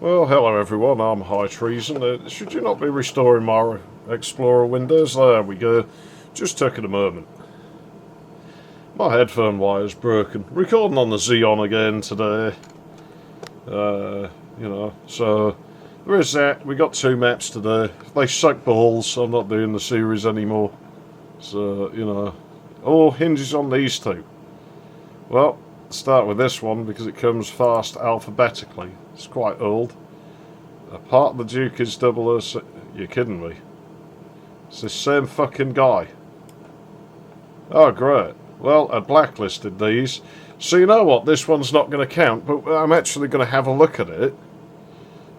Well, hello everyone, I'm High Treason. Should you not be restoring my Explorer windows? There we go. Just taking a moment. My headphone wire's broken. Recording on the Xeon again today. So there is that. We got 2 maps today. They suck balls, so I'm not doing the series anymore. So, all hinges on these 2. Well, start with this one because it comes fast alphabetically. It's quite old. A part of the Duke is 006. You're kidding me. It's the same fucking guy. Oh, great. Well, I blacklisted these. So you know what? This one's not going to count, but I'm actually going to have a look at it.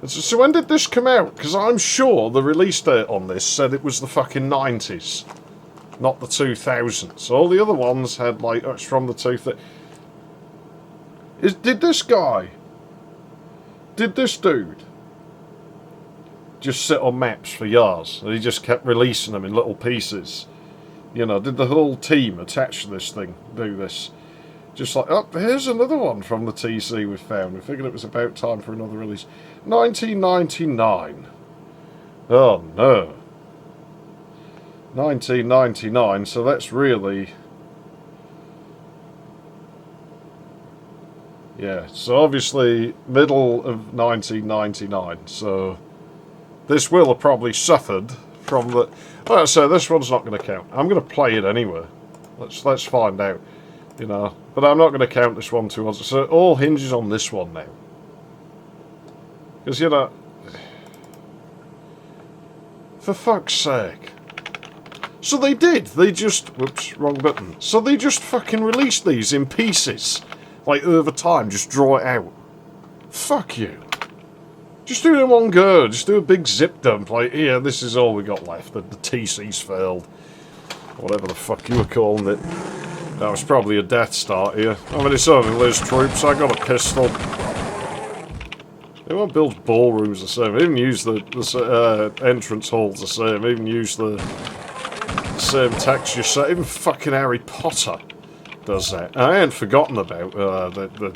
So when did this come out? Because I'm sure the release date on this said it was the fucking 90s. Not the 2000s. All the other ones had, like, it's from the 2000s. Did this dude just sit on maps for years and he just kept releasing them in little pieces? Did the whole team attached to this thing do this? Just like, oh, here's another one from the TC we found. We figured it was about time for another release. 1999. Oh no. 1999, so that's really... Yeah, so obviously middle of 1999, so this will have probably suffered from the... Like I say, this one's not going to count. I'm going to play it anyway. Let's find out, But I'm not going to count this one too much. So it all hinges on this one now. Because, for fuck's sake. So they did. They just... Whoops, wrong button. So they just fucking released these in pieces. Like, over time, just draw it out. Fuck you. Just do it in one go. Just do a big zip dump. Like, here, this is all we got left. The TC's failed. Whatever the fuck you were calling it. That was probably a Death Star here. I mean, it's only Liz troops. I got a pistol. They won't build ballrooms the same. They even use the entrance halls the same. They even use the same texture set. Even fucking Harry Potter does that. And I ain't forgotten about the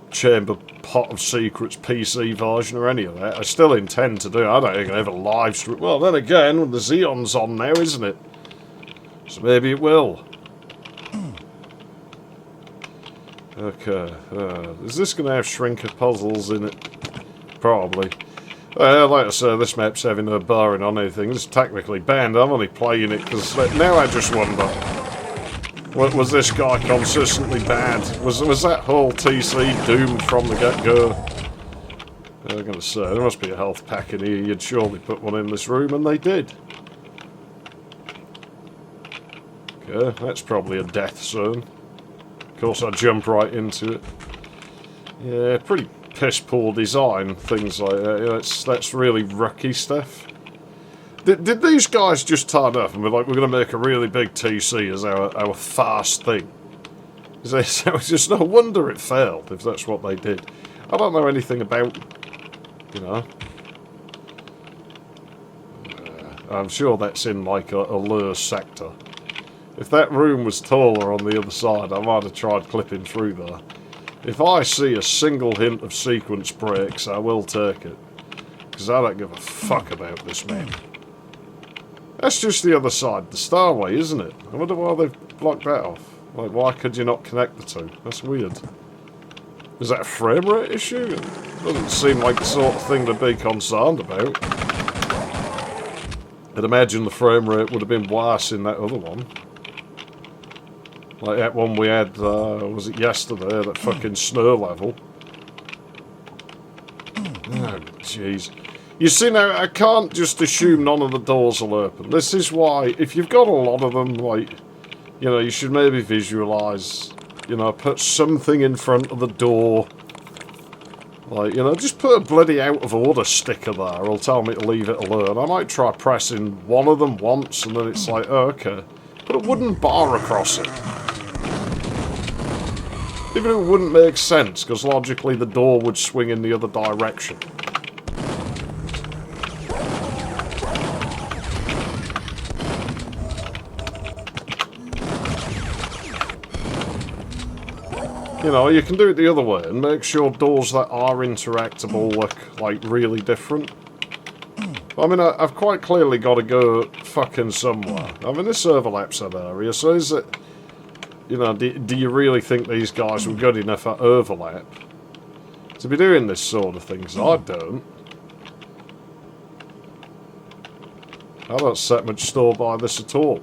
Chamber Pot of Secrets PC version or any of that. I still intend to do it. I don't think I ever live stream. Well, then again, the Xeon's on now, isn't it? So maybe it will. Okay. Is this going to have shrinker puzzles in it? Probably. Like I say, this map's having no bearing on anything. It's technically banned. I'm only playing it because now I just wonder. Was this guy consistently bad? Was that whole TC doomed from the get-go? I'm going to say, there must be a health pack in here. You'd surely put one in this room, and they did. Okay, that's probably a death zone. Of course, I jump right into it. Yeah, pretty piss-poor design, things like that. That's really rookie stuff. Did these guys just turn up and be like, we're going to make a really big TC as our fast thing? It's just no wonder it failed, if that's what they did. I don't know anything about, I'm sure that's in, like, a lure sector. If that room was taller on the other side, I might have tried clipping through there. If I see a single hint of sequence breaks, I will take it. Because I don't give a fuck about this map. That's just the other side, the Starway, isn't it? I wonder why they've blocked that off. Like, why could you not connect the 2? That's weird. Is that a frame rate issue? It doesn't seem like the sort of thing to be concerned about. I'd imagine the frame rate would have been worse in that other one. Like that one we had, was it yesterday, that fucking snow level. Oh, jeez. You see now, I can't just assume none of the doors will open. This is why, if you've got a lot of them, like, you should maybe visualise, put something in front of the door. Like, just put a bloody out of order sticker there, or tell me to leave it alone. I might try pressing one of them once, and then it's like, oh, okay. Put a wooden bar across it. Even if it wouldn't make sense, because logically the door would swing in the other direction. You know, you can do it the other way and make sure doors that are interactable look, like, really different. I mean, I've quite clearly got to go fucking somewhere. I mean, this overlaps that area, so is it... You know, do you really think these guys were good enough at overlap to be doing this sort of thing? 'Cause I don't. I don't set much store by this at all.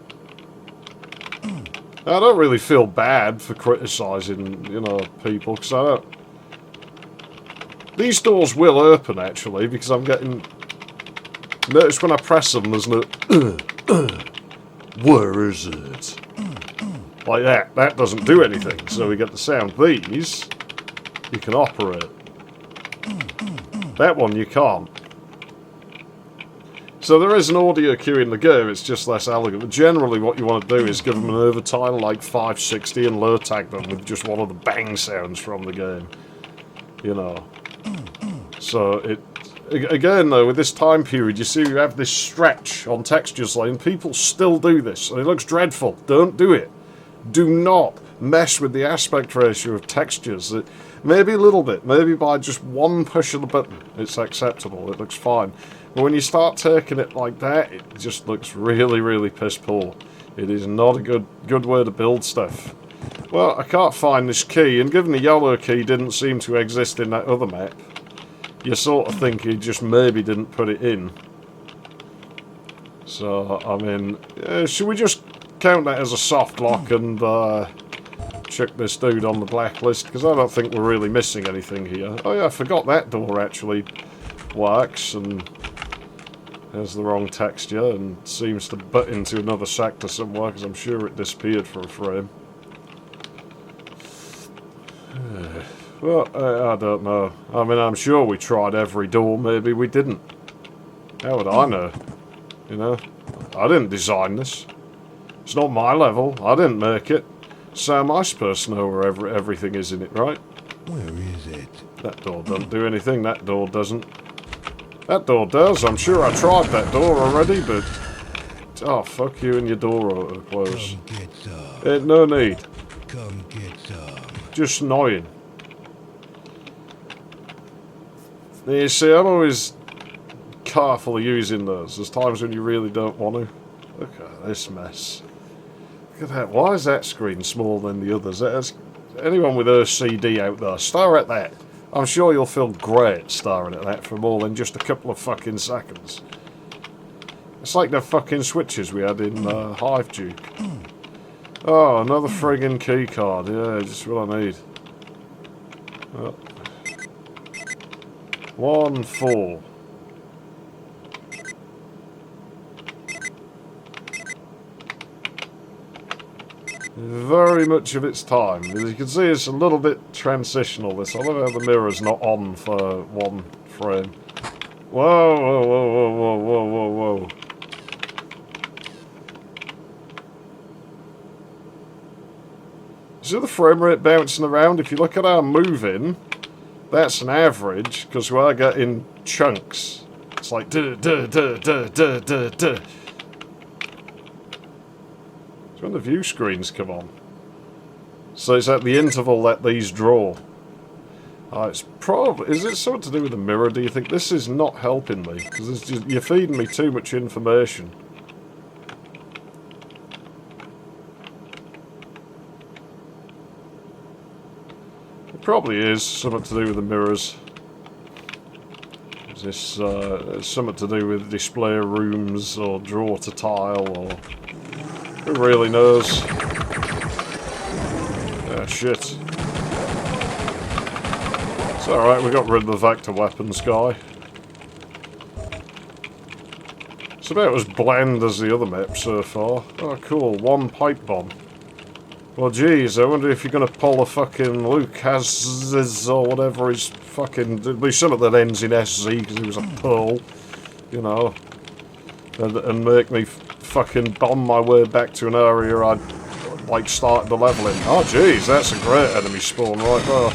I don't really feel bad for criticising, you know, people, because I don't... These doors will open, actually, because I'm getting... Notice when I press them, there's no... Where is it? Like that. That doesn't do anything, so we get the sound. These, you can operate. That one, you can't. So there is an audio cue in the game, it's just less elegant. But generally what you want to do is give them an overtime like 560 and low tag them with just one of the bang sounds from the game. You know. So it... Again though, with this time period, you see you have this stretch on textures line. People still do this, and it looks dreadful. Don't do it. Do not mess with the aspect ratio of textures. Maybe a little bit, maybe by just one push of the button, it's acceptable, it looks fine. But when you start taking it like that, it just looks really, really piss poor. It is not a good way to build stuff. Well, I can't find this key, and given the yellow key didn't seem to exist in that other map, you sort of think he just maybe didn't put it in. So, I mean, should we just count that as a soft lock and chuck this dude on the blacklist? Because I don't think we're really missing anything here. Oh yeah, I forgot that door actually works and has the wrong texture and seems to butt into another sector somewhere, because I'm sure it disappeared for a frame. Well, I don't know. I mean, I'm sure we tried every door, maybe we didn't. How would I know? You know? I didn't design this. It's not my level. I didn't make it. So am I supposed to know where everything is in it, right? Where is it? That door doesn't do anything. That door doesn't. That door does. I'm sure I tried that door already, but... Oh, fuck you and your door auto close. Come get some. No need. Come get some. Just annoying. You see, I'm always careful using those. There's times when you really don't want to. Look at this mess. Look at that. Why is that screen smaller than the others? Anyone with OCD out there, stare at that. I'm sure you'll feel great staring at that for more than just a couple of fucking seconds. It's like the fucking switches we had in Hive Duke. Oh, another friggin' key card. Yeah, just what I need. Oh. 1, 4. Very much of its time. As you can see, it's a little bit transitional, this. I love how the mirror's not on for one frame. Whoa, whoa, whoa, whoa, whoa, whoa, whoa, whoa. See the frame rate bouncing around? If you look at our moving, that's an average, because we're getting chunks. It's like duh, duh, duh, duh, duh, duh, duh. It's when the view screens come on. So it's at the interval that these draw. It's probably... Is it something to do with the mirror, do you think? This is not helping me, because you're feeding me too much information. Probably is something to do with the mirrors. Is this something to do with display rooms or draw to tile, or who really knows? Ah, shit. It's alright, we got rid of the vector weapons guy. It's about as bland as the other map so far. Oh cool, 1 pipe bomb. Well, geez, I wonder if you're going to pull a fucking Lucas or whatever his fucking... There'll be something that ends in SZ because he was a pearl, you know, and make me fucking bomb my way back to an area I'd, like, started the level in. Oh, geez, that's a great enemy spawn right there.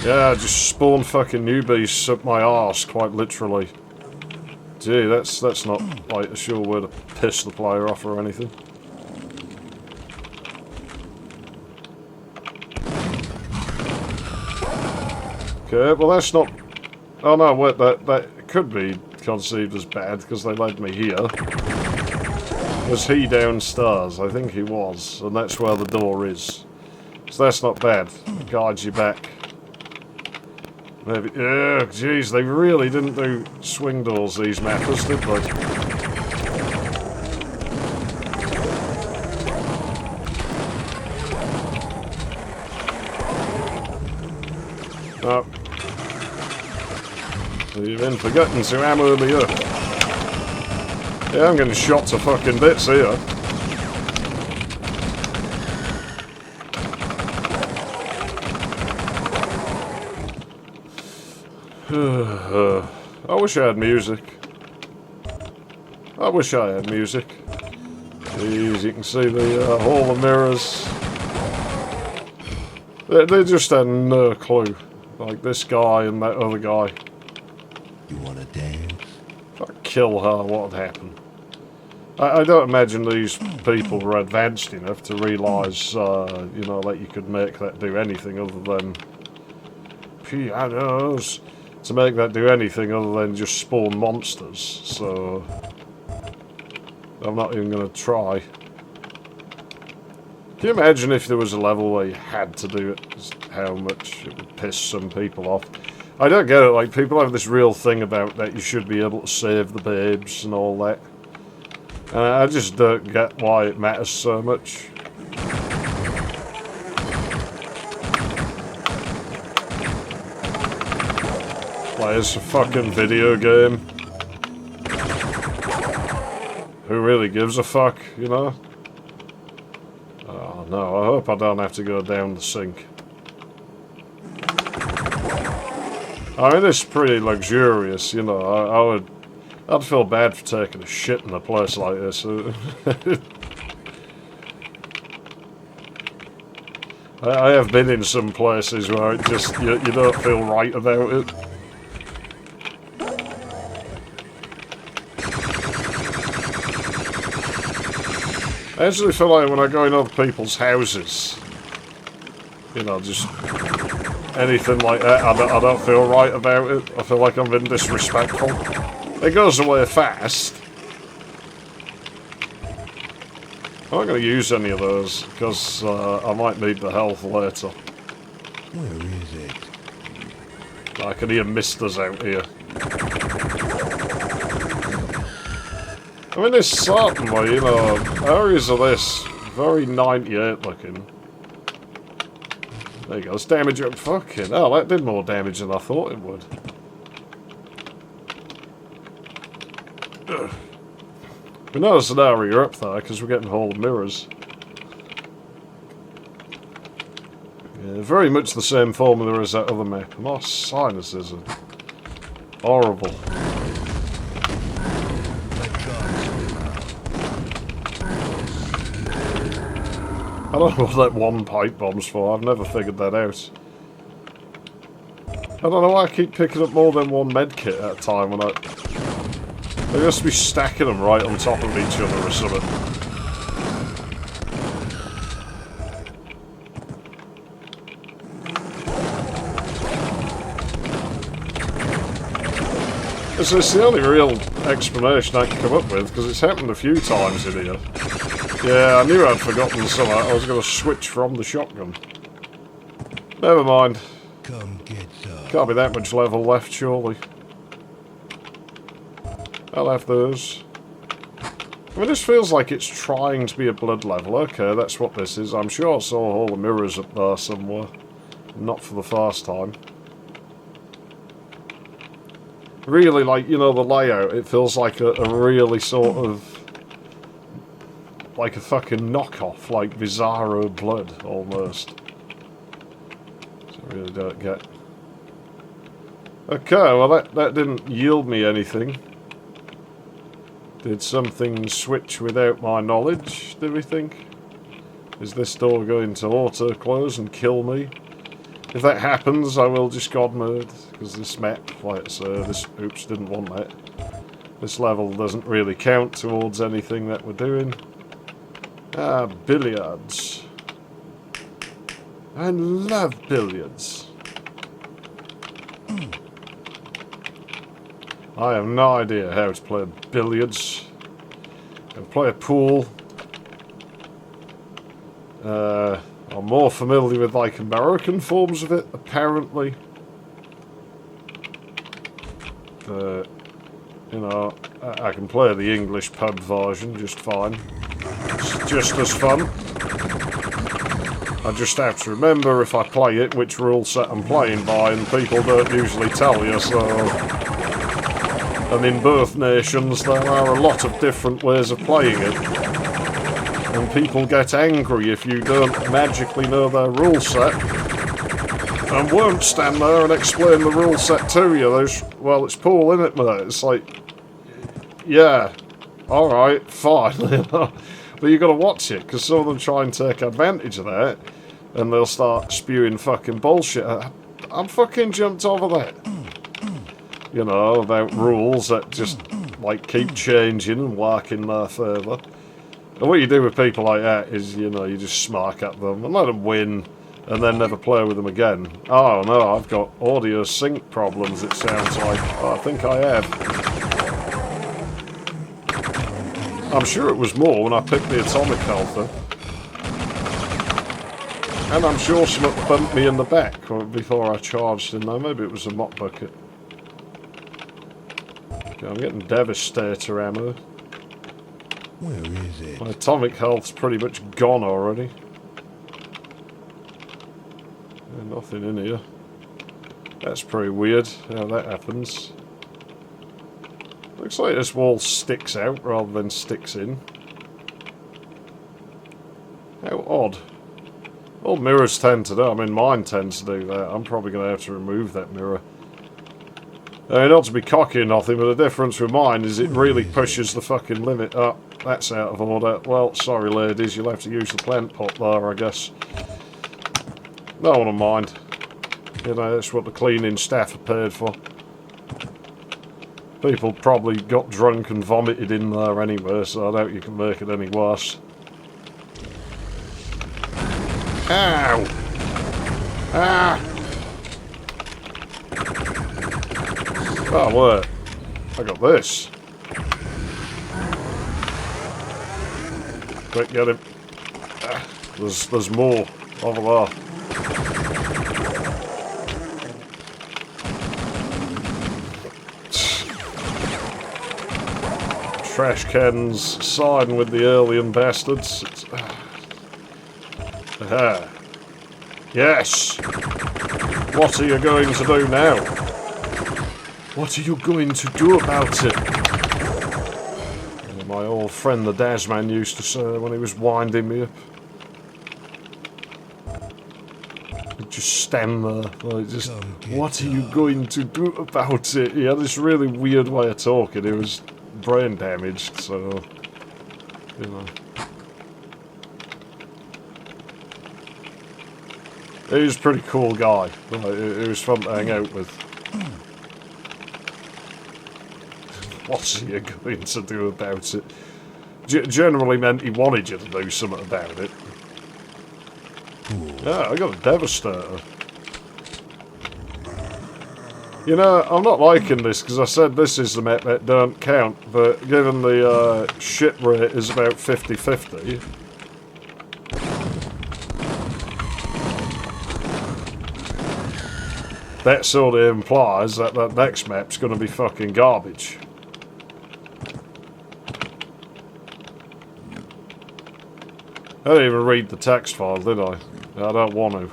Yeah, just spawn fucking newbies up my arse, quite literally. Gee, that's not, like, a sure way to piss the player off or anything. Okay, well that's not... Oh no, wait, that could be conceived as bad because they led me here. Was he downstairs? I think he was, and that's where the door is. So that's not bad. It guides you back. Maybe... Ugh, jeez, they really didn't do swing doors, these mappers, did they? Oh. You've been forgetting to ammo me up. Yeah, I'm getting shot to fucking bits here. I wish I had music. I wish I had music. Jeez, you can see the hall of mirrors. They just had no clue. Like this guy and that other guy. You wanna dance? If I kill her, what would happen? I don't imagine these people were advanced enough to realise, you know, that you could make that do anything other than pianos. To make that do anything other than just spawn monsters, so I'm not even going to try. Can you imagine if there was a level where you had to do it? Just how much it would piss some people off. I don't get it, like, people have this real thing about that you should be able to save the babes and all that. And I just don't get why it matters so much. Like, it's a fucking video game. Who really gives a fuck, you know? Oh no, I hope I don't have to go down the sink. I mean, it's pretty luxurious, you know. I'd feel bad for taking a shit in a place like this. I have been in some places where it just, you don't feel right about it. I actually feel like when I go in other people's houses, you know, just anything like that, I don't feel right about it. I feel like I'm being disrespectful. It goes away fast. I'm not going to use any of those, because I might need the health later. Where is it? I can hear misters out here. I mean, there's certainly, you know, areas of this very 98 looking. There you go, it's damage up. Fucking hell, that did more damage than I thought it would. Ugh. We know there's an area up there because we're getting whole mirrors. Yeah, very much the same formula as that other map. My sinuses are horrible. I don't know what that one pipe bomb's for. I've never figured that out. I don't know why I keep picking up more than one medkit at a time when they must be stacking them right on top of each other or something. It's the only real explanation I can come up with, because it's happened a few times in here. Yeah, I knew I'd forgotten something. I was going to switch from the shotgun. Never mind. Come get some. Can't be that much level left, surely. I'll have those. I mean, this feels like it's trying to be a blood level. Okay, that's what this is. I'm sure I saw all the mirrors up there somewhere. Not for the first time. Really, like, you know, the layout, it feels like a really sort of... like a fucking knockoff, like Bizarro Blood, almost. So I really don't get... Okay, well that didn't yield me anything. Did something switch without my knowledge, do we think? Is this door going to auto-close and kill me? If that happens, I will just god mode, because this map, like I say, this... Oops, didn't want that. This level doesn't really count towards anything that we're doing. Ah, billiards. I love billiards. I have no idea how to play billiards. And play a pool. I'm more familiar with like American forms of it, apparently. You know, I can play the English pub version just fine. It's just as fun. I just have to remember if I play it which rule set I'm playing by, and people don't usually tell you, so... And in both nations there are a lot of different ways of playing it. And people get angry if you don't magically know their rule set. And won't stand there and explain the rule set to you. Well, it's pool, isn't it, mate? It's like... Yeah. Alright, fine. But you got to watch it, because some of them try and take advantage of that. And they'll start spewing fucking bullshit. I'm fucking jumped over that. You know, about rules that just, like, keep changing and work in their favour. And what you do with people like that is, you know, you just smark at them and let them win, and then never play with them again. Oh no, I've got audio sync problems, it sounds like. Oh, I think I have. I'm sure it was more when I picked the atomic health up. And I'm sure something bumped me in the back before I charged in there. Maybe it was a mop bucket. Okay, I'm getting Devastator ammo. Where is it? My atomic health's pretty much gone already. Yeah, nothing in here. That's pretty weird how that happens. Looks like this wall sticks out rather than sticks in. How odd. All mirrors tend to do. I mean, mine tends to do that. I'm probably going to have to remove that mirror. I mean, not to be cocky or nothing, but the difference with mine is it really pushes the fucking limit up. That's out of order. Well, sorry ladies, you'll have to use the plant pot there, I guess. No one will mind. You know, that's what the cleaning staff are paid for. People probably got drunk and vomited in there anyway, so I doubt you can make it any worse. Ow! Ah! Oh, wait. I got this. Quick, get him. Ah, there's more over there. Trash cans siding with the alien bastards. Aha. Yes! What are you going to do now? What are you going to do about it? My old friend the Dazman used to say when he was winding me up. He'd just stand there, like just, what are you going to do about it? He had this really weird way of talking. He was brain damaged, so, you know. He was a pretty cool guy. Like, he was fun to hang out with. What's he going to do about it? Generally meant he wanted you to do something about it. Yeah, I got a Devastator. You know, I'm not liking this because I said this is the map that don't count, but given the shit rate is about 50-50. That sort of implies that that next map's going to be fucking garbage. I didn't even read the text file, did I? I don't want to.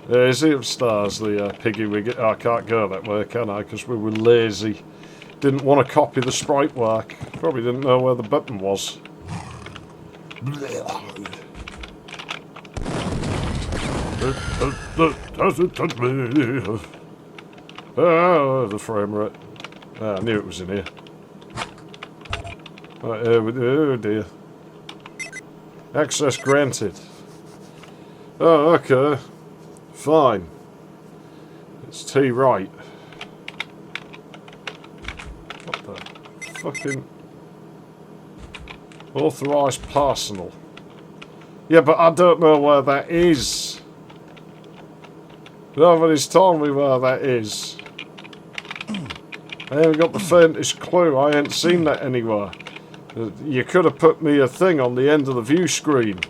Yeah, is it upstairs, the piggy we get? Oh, I can't go that way, can I? Because we were lazy. Didn't want to copy the sprite work. Probably didn't know where the button was. Doesn't touch me. Oh, the frame rate. I knew it was in here. Right, oh dear. Access granted. Oh, okay. Fine. It's T right. What the fucking... Authorised personal. Yeah, but I don't know where that is. Nobody's told me where that is. I haven't got the faintest clue. I ain't seen that anywhere. You could have put me a thing on the end of the view screen.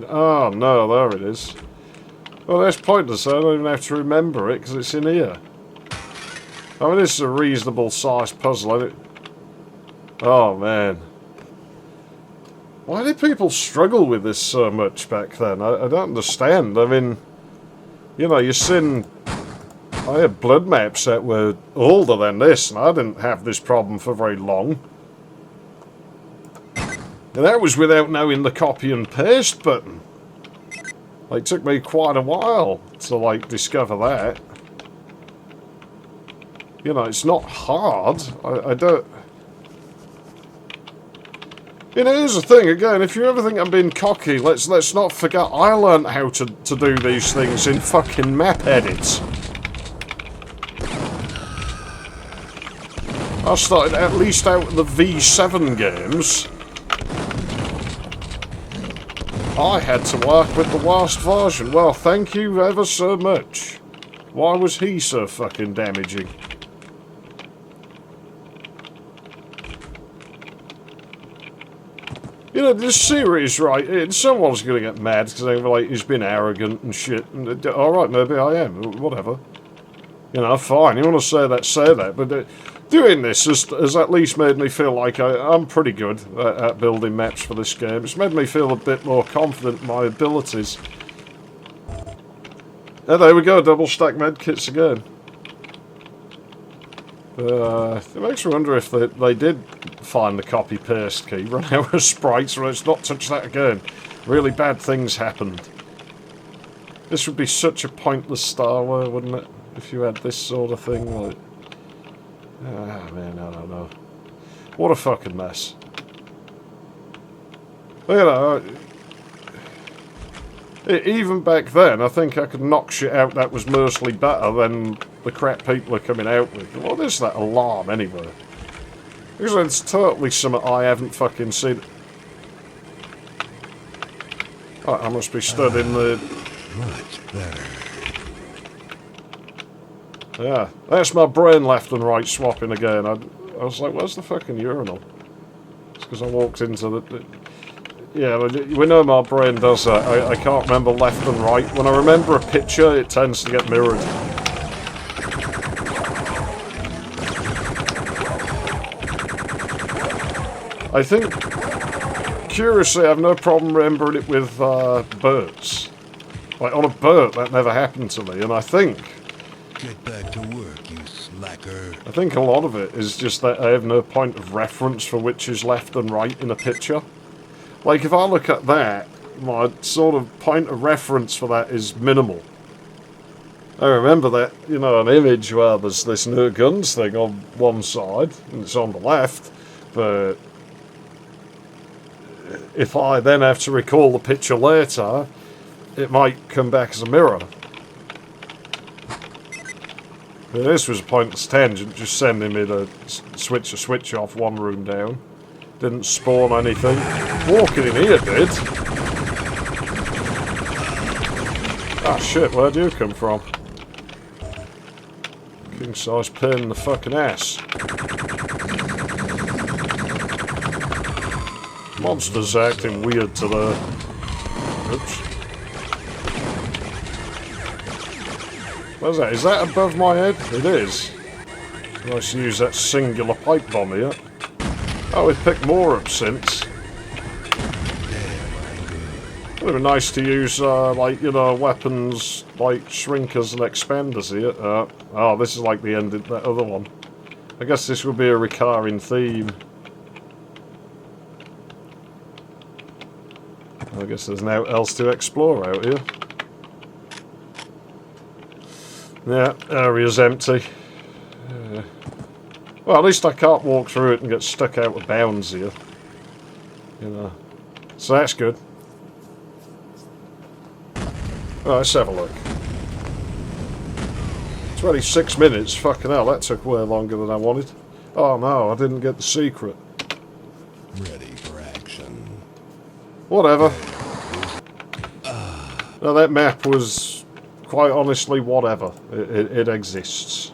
Oh, no, there it is. Well, that's pointless. I don't even have to remember it because it's in here. I mean, this is a reasonable sized puzzle, isn't it? Oh, man. Why did people struggle with this so much back then? I don't understand. I mean, you know, you've seen... I had blood maps that were older than this, and I didn't have this problem for very long. And that was without knowing the copy and paste button. Like, it took me quite a while to, like, discover that. You know, it's not hard. I don't... You know, here's the thing, again, if you ever think I'm being cocky, let's not forget I learned how to do these things in fucking map edits. I started at least out of the V7 games. I had to work with the worst version. Well, thank you ever so much. Why was he so fucking damaging? You know, this series, right, someone's going to get mad because they're like, he's been arrogant and shit. And, alright, maybe I am. Whatever. You know, fine. You want to say that. But doing this has at least made me feel like I'm pretty good at building maps for this game. It's made me feel a bit more confident in my abilities. And there we go, double stack medkits again. It makes me wonder if they did find the copy-paste key, run out of sprites, or let's not touch that again. Really bad things happened. This would be such a pointless Star Wars, wouldn't it? If you had this sort of thing, like... Ah, man, I don't know. What a fucking mess. You know, even back then, I think I could knock shit out that was mostly better than the crap people are coming out with. What is that alarm, anyway? Because it's totally something I haven't fucking seen. Oh, I must be stood in the... Much better. Yeah, that's my brain left and right swapping again. I was like, where's the fucking urinal? It's because I walked into the... Yeah, we know my brain does that. I can't remember left and right. When I remember a picture, it tends to get mirrored. I think, curiously, I have no problem remembering it with birds. Like, on a boat, that never happened to me, and I think... Get back to work, you slacker. I think a lot of it is just that I have no point of reference for which is left and right in a picture. Like, if I look at that, my sort of point of reference for that is minimal. I remember that, you know, an image where there's this no guns thing on one side, and it's on the left, but if I then have to recall the picture later, it might come back as a mirror. But this was a pointless tangent, just sending me to switch a switch off one room down. Didn't spawn anything. Walking in here did. Ah shit, where'd you come from? King size pain in the fucking ass. Monsters acting weird today. Oops. What's that? Is that above my head? It is. Nice to use that singular pipe bomb here. Oh, we've picked more up since. It would be nice to use, like, you know, weapons like shrinkers and expanders here. Oh, this is like the end of that other one. I guess this will be a recurring theme. I guess there's now else to explore out here. Yeah, area's empty. Well, at least I can't walk through it and get stuck out of bounds here. You know. So that's good. Right, let's have a look. 26 minutes, fucking hell, that took way longer than I wanted. Oh no, I didn't get the secret. Ready for action. Whatever. No, that map was quite honestly, whatever. It exists.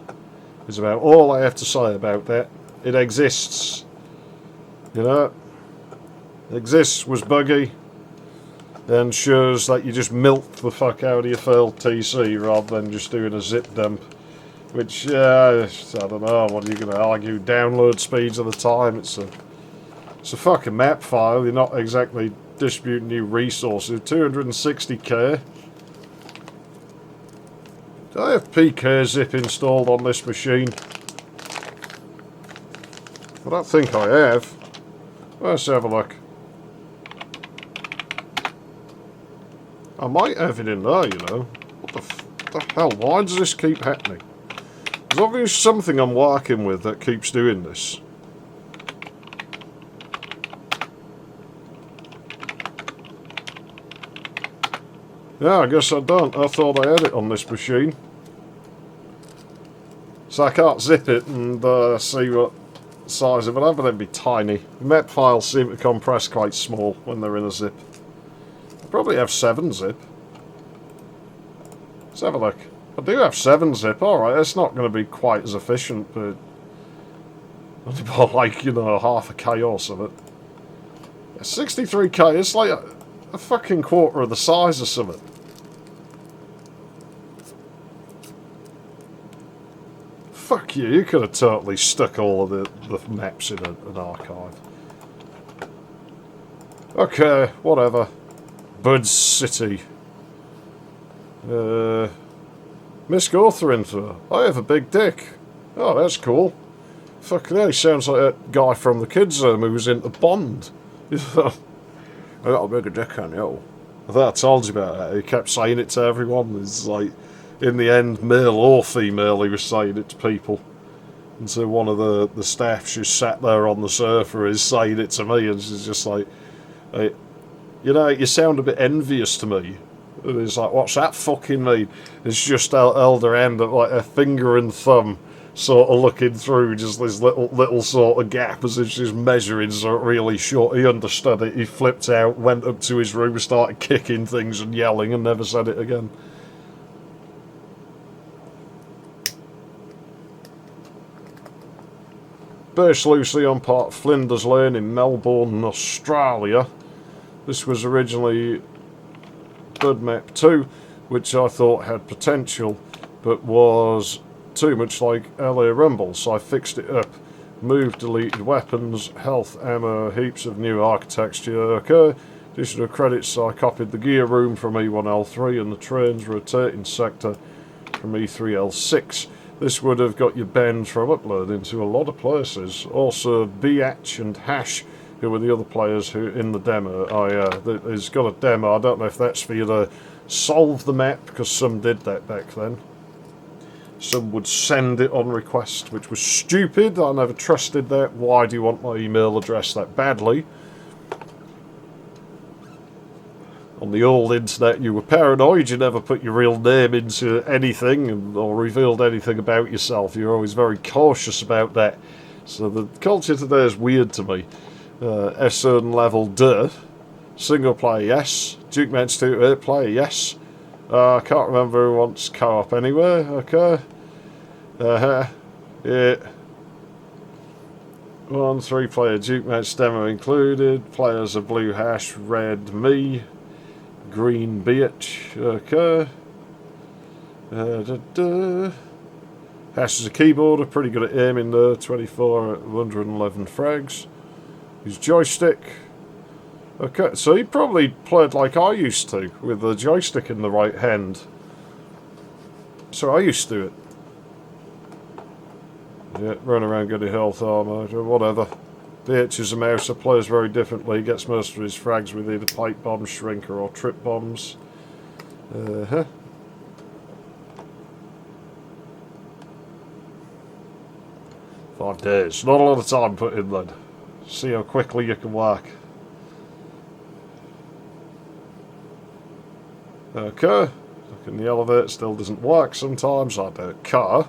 Is about all I have to say about that. It exists. You know? It exists, was buggy, and shows that you just milk the fuck out of your failed TC rather than just doing a zip dump. Which, I don't know, what are you going to argue? Download speeds at the time, it's a fucking map file, you're not exactly distributing new resources. 260k. Do I have PK zip installed on this machine? I don't think I have. Let's have a look. I might have it in there, you know. What the hell? Why does this keep happening? There's obviously something I'm working with that keeps doing this. Yeah, I guess I don't. I thought I had it on this machine. So I can't zip it and see what size it would have, but they'd be tiny. Map files seem to compress quite small when they're in a zip. I probably have 7-zip. Let's have a look. I do have 7-zip, alright, it's not going to be quite as efficient, but only about like, you know, half a K or something. 63k, it's like a fucking quarter of the size of something. Fuck you, you could have totally stuck all of the maps in an archive. Okay, whatever. Budzcity. Miss Gawthorne, I have a big dick. Oh, that's cool. Fucking hell, he sounds like that guy from the kids' who was into Bond. I got a bigger dick on you. I thought I told you about that. He kept saying it to everyone. It's like, in the end, male or female, he was saying it to people. And so one of the staff, she sat there on the sofa, is saying it to me, and she's just like, hey, you know, you sound a bit envious to me. And he's like, what's that fucking mean? It's just held her hand at like a finger and thumb, sort of looking through just this little sort of gap as if she's measuring so really short. He understood it, he flipped out, went up to his room, started kicking things and yelling, and never said it again. Based loosely on part of Flinders Lane in Melbourne, Australia. This was originally Bud Map 2, which I thought had potential, but was too much like LA Rumble, so I fixed it up. Moved deleted weapons, health, ammo, heaps of new architecture. Okay. Additional credits, so I copied the gear room from E1L3 and the trains rotating sector from E3L6. This would have got you banned from uploading to a lot of places. Also, Biatch and Hash, who were the other players who in the demo. It's got a demo. I don't know if that's for you to solve the map, because some did that back then. Some would send it on request, which was stupid. I never trusted that. Why do you want my email address that badly? On the old internet, you were paranoid. You never put your real name into anything or revealed anything about yourself. You're always very cautious about that. So the culture today is weird to me. A certain level, duh. Single player, yes. Duke Mets 2 8 player, yes. I can't remember who wants co-op anyway. Okay. Yeah. 1 3-player Duke Mets demo included. Players are blue Hash, red me, green bitch. Okay. Hash is a keyboarder, pretty good at aiming there. 24 at 111 frags. His joystick. Okay, so he probably played like I used to, with the joystick in the right hand. So I used to do it. Yeah, run around getting health armor, whatever. BH is a mouse that plays very differently. He gets most of his frags with either pipe bombs, shrinker, or trip bombs. 5 days. Not a lot of time put in then. See how quickly you can work. Okay. Look in the elevator, still doesn't work sometimes. I do a car.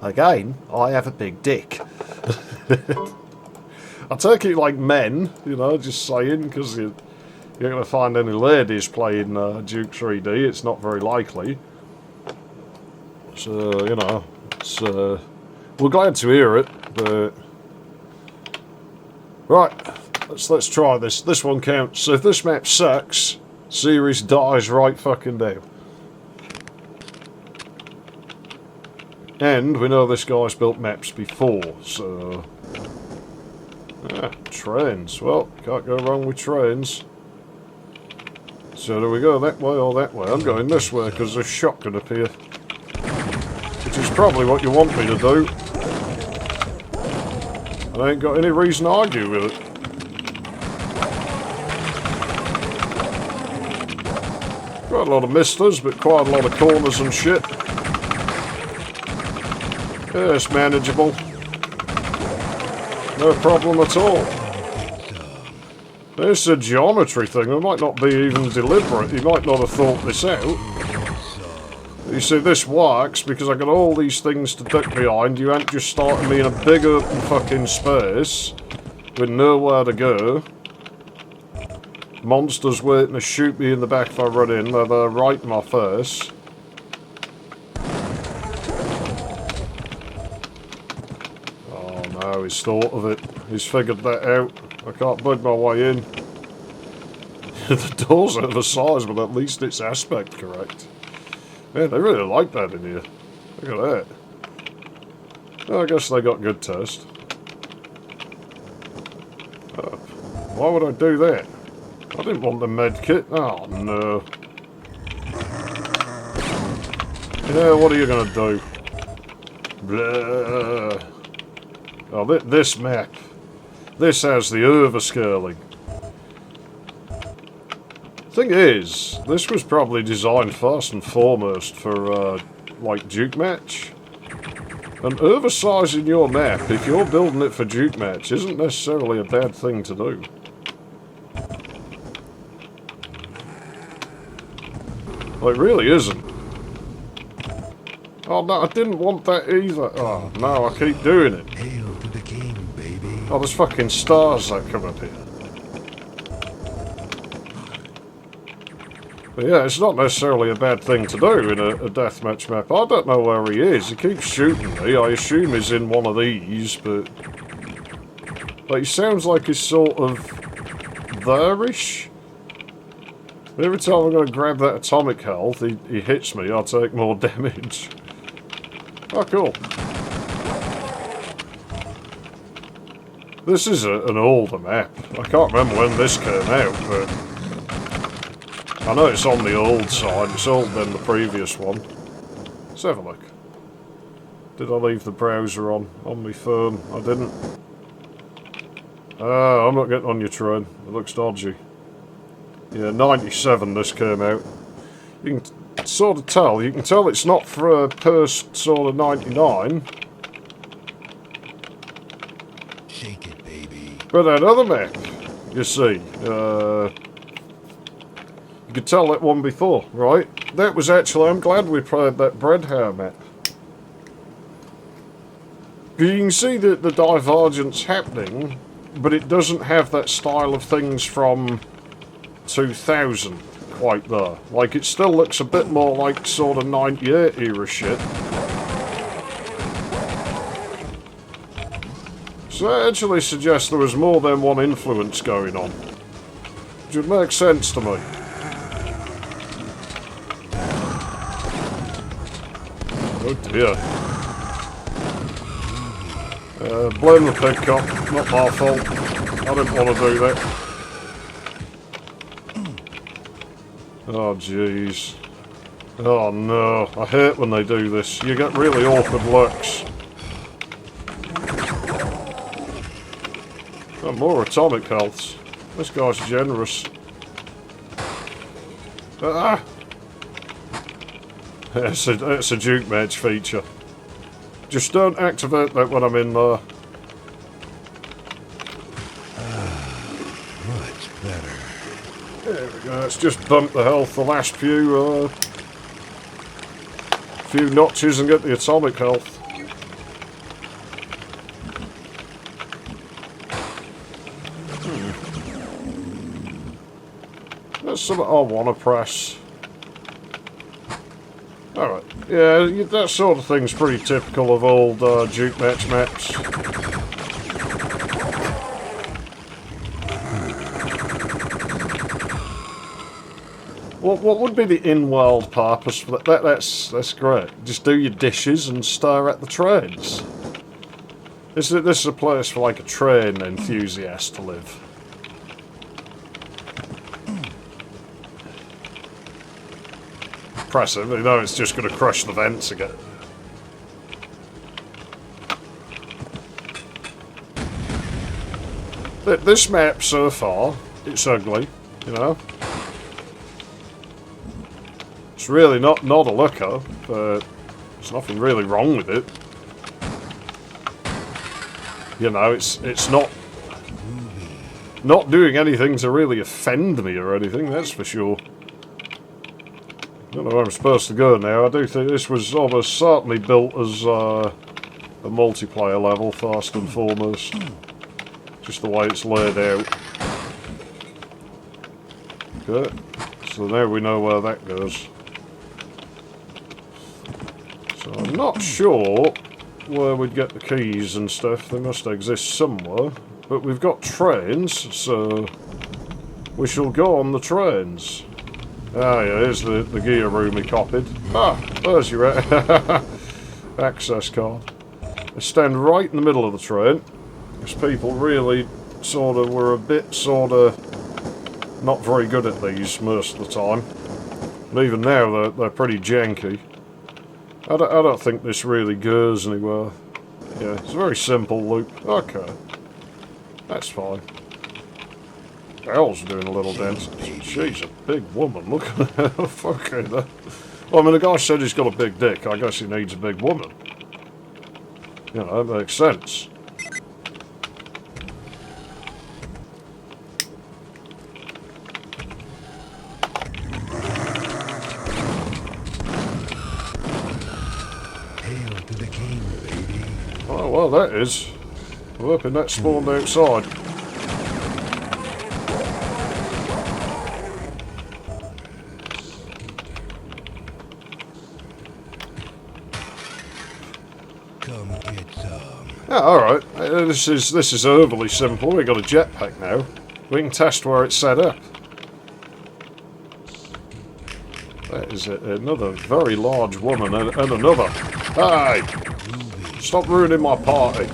Again, I have a big dick. I take it like men, you know, just saying, because you're going to find any ladies playing Duke 3D. It's not very likely. So, you know, it's, we're glad to hear it, but... Right, let's try this. This one counts. So if this map sucks, series dies right fucking down. And we know this guy's built maps before, so... trains. Well, can't go wrong with trains. So do we go that way or that way? I'm going this way because there's shot going to appear. Which is probably what you want me to do. And I ain't got any reason to argue with it. Quite a lot of misters, but quite a lot of corners and shit. Yeah, it's manageable. No problem at all. It's a geometry thing. It might not be even deliberate. He might not have thought this out. You see, this works because I got all these things to duck behind. You ain't just starting me in a big open fucking space with nowhere to go. Monsters waiting to shoot me in the back if I run in. They're right in my face. Oh no, he's thought of it. He's figured that out. I can't bug my way in. The door's oversized, but at least it's aspect correct. Man, they really like that in here. Look at that. Well, I guess they got good taste. Why would I do that? I didn't want the med kit. Oh no. Yeah, what are you gonna do? Blah. Oh, this map. This has the overscaling. Thing is, this was probably designed first and foremost for, like, Duke Match. And oversizing your map, if you're building it for Duke Match, isn't necessarily a bad thing to do. Well, it really isn't. Oh no, I didn't want that either. Oh no, I keep doing it. Hail to the king, baby. Oh, there's fucking stars that come up here. But yeah, it's not necessarily a bad thing to do in a deathmatch map. I don't know where he is. He keeps shooting me. I assume he's in one of these, but... Like, he sounds like he's sort of... there-ish? Every time I'm going to grab that atomic health, he hits me, I take more damage. Oh, cool. This is an older map. I can't remember when this came out, but... I know it's on the old side. It's older than the previous one. Let's have a look. Did I leave the browser on my phone? I didn't. I'm not getting on your train. It looks dodgy. Yeah, 97 this came out. You can sort of tell. You can tell it's not for a post sort of 99. Shake it, baby. But that other map, you see, you could tell that one before, right? That was actually, I'm glad we played that Breadhouse map. You can see the divergence happening, but it doesn't have that style of things from 2000 quite there. Like, it still looks a bit more like sort of 98 era shit. So that actually suggests there was more than one influence going on. Which would make sense to me. Oh dear. Blame the pig cop, not my fault. I didn't want to do that. Oh jeez. Oh no, I hate when they do this. You get really awkward looks. Oh, more atomic healths. This guy's generous. Ah! It's a Duke Match feature. Just don't activate that when I'm in there. Much better. There we go, let's just bump the health the last few notches and get the atomic health. That's something I want to press. Alright, yeah, that sort of thing's pretty typical of old Duke Match maps. What would be the in-world purpose for that? That's great. Just do your dishes and stare at the trains. This is a place for like a train enthusiast to live. Impressive, you know it's just going to crush the vents again. This map so far, it's ugly, you know. It's really not a looker, but there's nothing really wrong with it. You know, it's not doing anything to really offend me or anything, that's for sure. I don't know where I'm supposed to go now. I do think this was almost certainly built as a multiplayer level, first and foremost. Just the way it's laid out. Okay, so now we know where that goes. So I'm not sure where we'd get the keys and stuff. They must exist somewhere. But we've got trains, so we shall go on the trains. Ah, yeah, here's the gear room we copied. Ah, there's your access card. They stand right in the middle of the train. Because people really were a bit not very good at these most of the time. And even now they're pretty janky. I don't think this really goes anywhere. Yeah, it's a very simple loop. Okay. That's fine. Elle's doing a little dance. She's a big woman. Look at her. Fuck her. Well, I mean, the guy said he's got a big dick. I guess he needs a big woman. You know, that makes sense. Hail to the king, baby. Oh, well, that is. I'm hoping that spawned outside. Come get some. Yeah, alright. This is overly simple. We've got a jetpack now. We can test where it's set up. That is another very large woman and another. Hey! Stop ruining my party.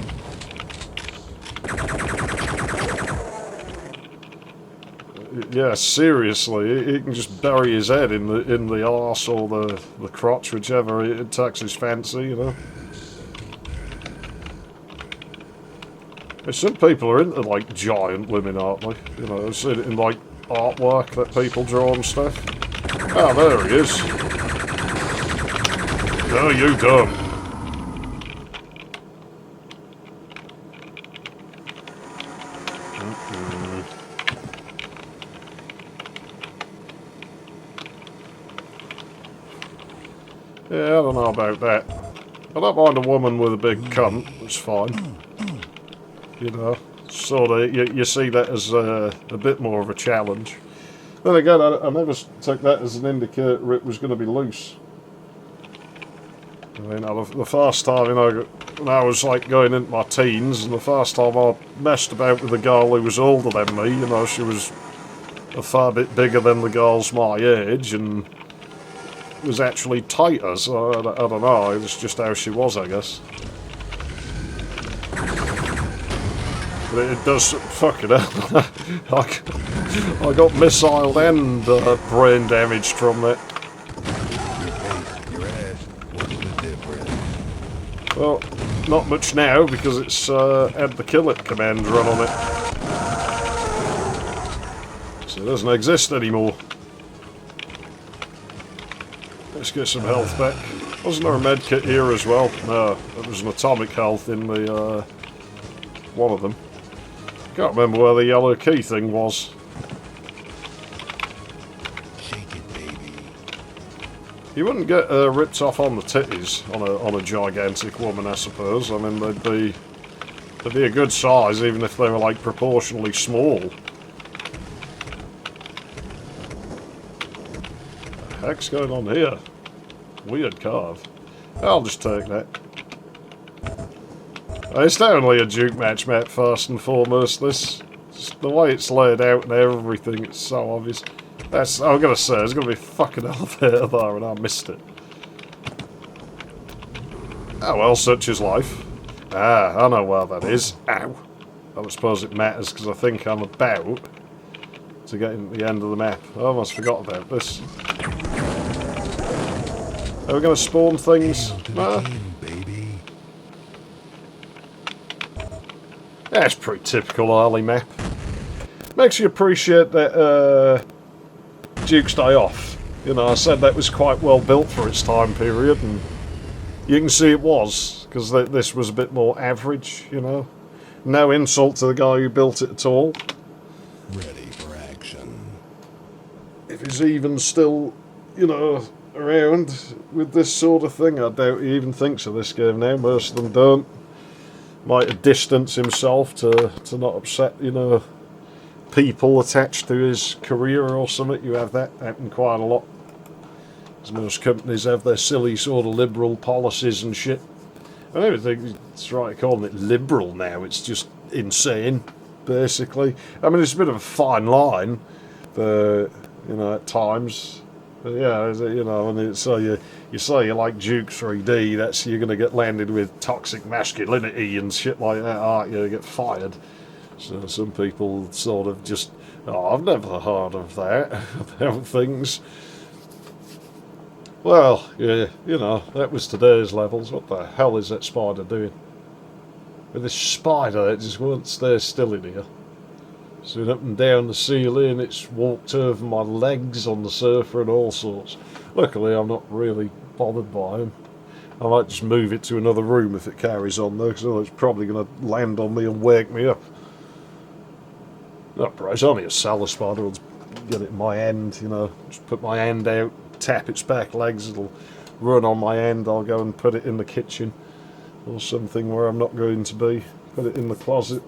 Yeah, seriously, he can just bury his head in the arse or the crotch, whichever it takes his fancy, you know. Some people are into like giant women, aren't they? You know, I've seen it in like artwork that people draw and stuff. Oh, there he is. Oh, you dumb. Yeah, I don't know about that. I don't mind a woman with a big cunt, it's fine. You know, you see that as a bit more of a challenge. Then again, I never took that as an indicator it was going to be loose. I mean, the first time, you know, when I was like going into my teens, and the first time I messed about with a girl who was older than me, you know, she was a fair bit bigger than the girls my age, and was actually tighter, so I don't know, it's just how she was, I guess. But it does, fucking hell, I got missiled and brain damaged from that. Your ass. What's the difference? Well, not much now, because it's had the kill it command run on it. So it doesn't exist anymore. Let's get some health back. Wasn't there a med kit here as well? No, there was an atomic health in the, one of them. Can't remember where the yellow key thing was. Shake it, baby. You wouldn't get ripped off on the titties on a gigantic woman, I suppose. I mean, they'd be They'd be a good size even if they were like proportionally small. What the heck's going on here? Weird carve. I'll just take that. It's definitely a Duke match map first and foremost, this. Just the way it's laid out and everything, it's so obvious. I'm gonna say, there's gonna be a fucking elevator there and I missed it. Oh well, such is life. Ah, I know where that is. Ow. I don't suppose it matters because I think I'm about to get in the end of the map. I almost forgot about this. Are we going to spawn things? Nah. That's pretty typical early map. Makes you appreciate that Duke's Day Off. You know, I said that was quite well built for its time period, and you can see it was, because this was a bit more average, you know. No insult to the guy who built it at all. Ready for action. If he's even still, you know, around with this sort of thing, I doubt he even thinks of this game now. Most of them don't. Might have distanced himself to not upset, you know, people attached to his career or something. You have that happen quite a lot. As most companies have their silly sort of liberal policies and shit. I don't think it's right calling it liberal now. It's just insane, basically. I mean, it's a bit of a fine line, you know, at times. But yeah, you know, and so you say you like Duke 3D, that's you're going to get landed with toxic masculinity and shit like that, aren't you? You get fired. So some people sort of just, oh, I've never heard of that about things. Well, yeah, you know, that was today's levels. What the hell is that spider doing? With this spider, it just won't stay still in here. It's been up and down the ceiling, it's walked over my legs on the sofa and all sorts. Luckily, I'm not really bothered by him. I might just move it to another room if it carries on though, because it's probably going to land on me and wake me up. Not right, it's only a cellar spider, I'll just get it in my hand, you know, just put my hand out, tap its back legs, it'll run on my hand, I'll go and put it in the kitchen or something where I'm not going to be. Put it in the closet.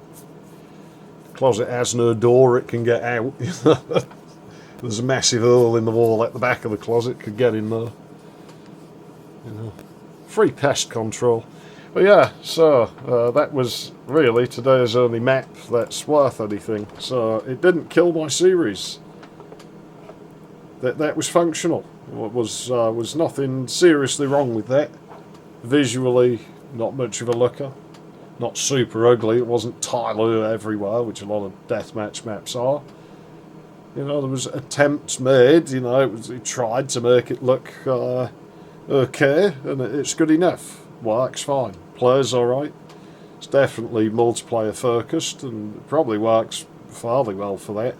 The closet has no door, it can get out. There's a massive hole in the wall at the back of the closet, could get in there. You know, free pest control. But yeah, so that was really today's only map that's worth anything. So it didn't kill my series. That was functional. Was nothing seriously wrong with that. Visually, not much of a looker. Not super ugly. It wasn't Tyler everywhere, which a lot of deathmatch maps are. You know, there was attempts made. You know, it tried to make it look okay, and it's good enough. Works fine. Plays alright. It's definitely multiplayer focused, and it probably works fairly well for that.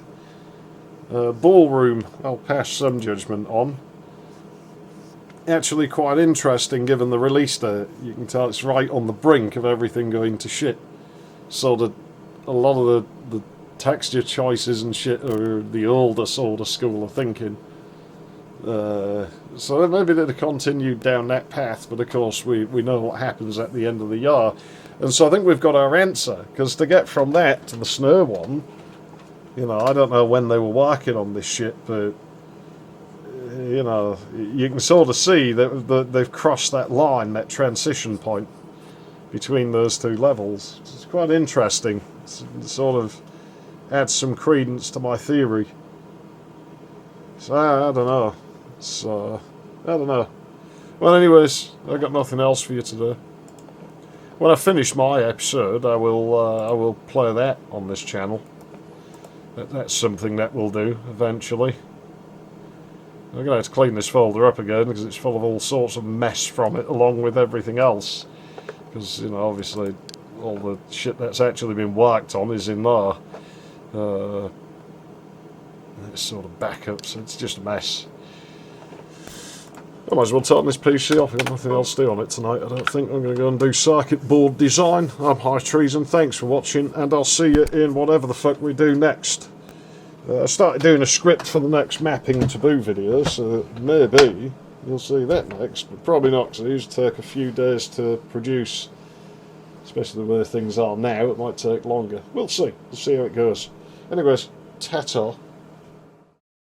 Ballroom, I'll pass some judgment on. Actually quite interesting given the release date. You can tell it's right on the brink of everything going to shit. So that a lot of the texture choices and shit are the older sort of school of thinking. So maybe they'd have continued down that path, but of course we know what happens at the end of the year. And so I think we've got our answer, because to get from that to the snow one, you know, I don't know when they were working on this shit, but you know, you can sort of see that they've crossed that line, that transition point between those two levels. It's quite interesting. It sort of adds some credence to my theory. So I don't know. So I don't know. Well, anyways, I've got nothing else for you today. When I finish my episode, I will play that on this channel. That's something that we'll do eventually. I'm going to have to clean this folder up again because it's full of all sorts of mess from it along with everything else. Because, you know, obviously all the shit that's actually been worked on is in there. It's sort of backups, it's just a mess. I might as well turn this PC off, I've got nothing else to do on it tonight, I don't think. I'm going to go and do circuit board design. I'm High Treason, thanks for watching, and I'll see you in whatever the fuck we do next. I started doing a script for the next mapping taboo video, so maybe you'll see that next, but probably not, because it usually take a few days to produce. Especially where things are now, it might take longer. We'll see. We'll see how it goes. Anyways, ta-ta.